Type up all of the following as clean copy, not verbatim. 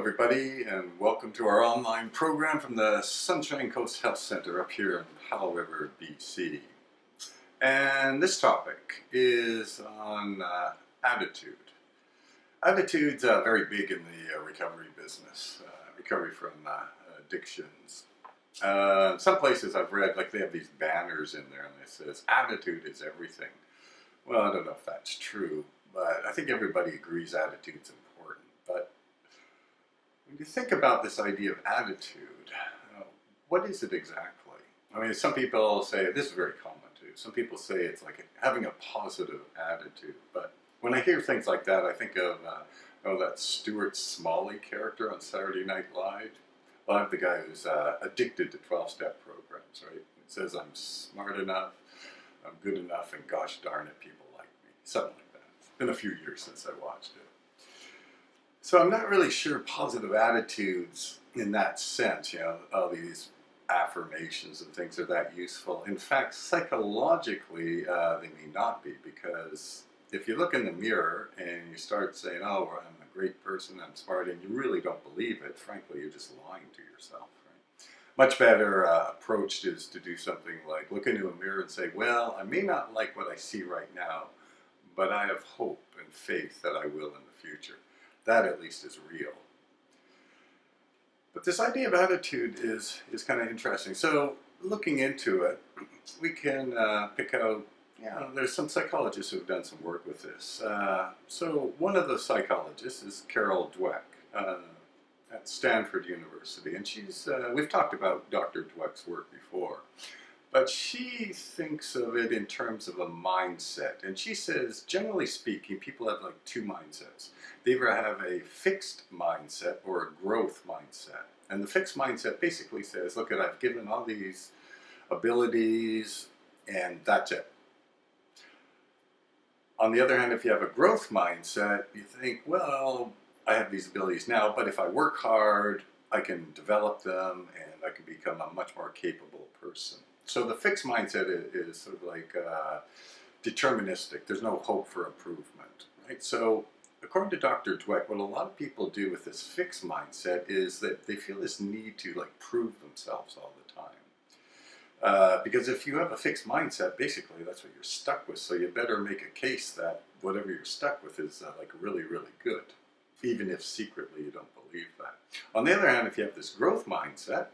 everybody, and welcome to our online program from the Sunshine Coast Health Center up here in Powell River, BC. And this topic is on attitude. Attitude's very big in the recovery business, recovery from addictions. Some places I've read, like they have these banners in there and it says, attitude is everything. Well, I don't know if that's true, but I think everybody agrees attitude's important. But when you think about this idea of attitude, what is it exactly? I mean, some people say, this is very common too, some people say it's like having a positive attitude. But when I hear things like that, I think of that Stuart Smalley character on Saturday Night Live. Well, the guy who's addicted to 12-step programs, right? It says, I'm smart enough, I'm good enough, and gosh darn it, people like me. Something like that. It's been a few years since I watched it. So I'm not really sure positive attitudes in that sense, all these affirmations and things are that useful. In fact, psychologically, they may not be, because if you look in the mirror and you start saying, oh, I'm a great person, I'm smart, and you really don't believe it, frankly, you're just lying to yourself, right? Much better approach is to do something like look into a mirror and say, well, I may not like what I see right now, but I have hope and faith that I will in the future. That at least is real. But this idea of attitude is kind of interesting. So looking into it, we can pick out, there's some psychologists who have done some work with this. So one of the psychologists is Carol Dweck at Stanford University. And we've talked about Dr. Dweck's work before. But she thinks of it in terms of a mindset. And she says, generally speaking, people have like two mindsets. They either have a fixed mindset or a growth mindset. And the fixed mindset basically says, look, I've given all these abilities and that's it. On the other hand, if you have a growth mindset, you think, well, I have these abilities now, but if I work hard, I can develop them and I can become a much more capable person. So the fixed mindset is sort of like deterministic. There's no hope for improvement, right? So according to Dr. Dweck, what a lot of people do with this fixed mindset is that they feel this need to like prove themselves all the time. Because if you have a fixed mindset, basically that's what you're stuck with. So you better make a case that whatever you're stuck with is like really, really good, even if secretly you don't believe that. On the other hand, if you have this growth mindset,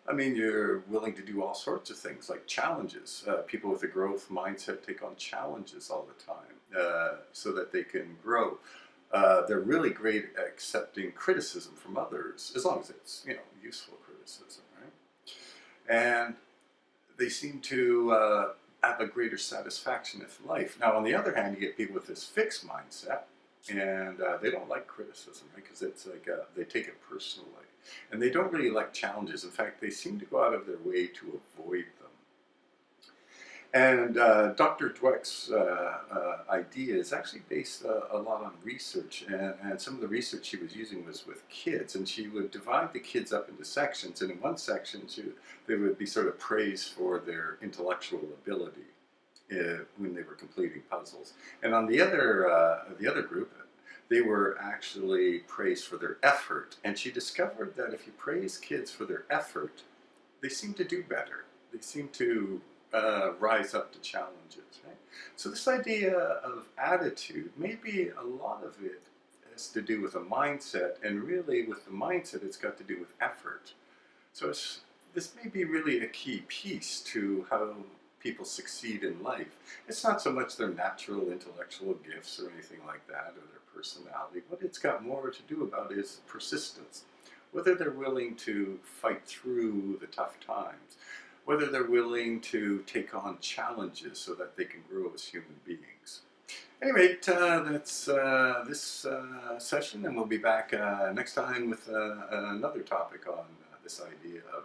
I mean, you're willing to do all sorts of things like challenges. People with a growth mindset take on challenges all the time so that they can grow. They're really great at accepting criticism from others, as long as it's, useful criticism, right? And they seem to have a greater satisfaction in life. Now, on the other hand, you get people with this fixed mindset, and they don't like criticism, right? Because it's like they take it personally. And they don't really like challenges. In fact, they seem to go out of their way to avoid them. And Dr. Dweck's idea is actually based a lot on research. And some of the research she was using was with kids. And she would divide the kids up into sections. And in one section, they would be sort of praised for their intellectual ability when they were completing puzzles. And on the other group, they were actually praised for their effort. And she discovered that if you praise kids for their effort, they seem to do better. They seem to rise up to challenges, right? So this idea of attitude, maybe a lot of it has to do with a mindset, and really with the mindset, it's got to do with effort. So this may be really a key piece to how people succeed in life. It's not so much their natural intellectual gifts or anything like that, or their personality. What it's got more to do about is persistence. Whether they're willing to fight through the tough times, whether they're willing to take on challenges so that they can grow as human beings. Anyway, that's this session, and we'll be back next time with another topic on this idea of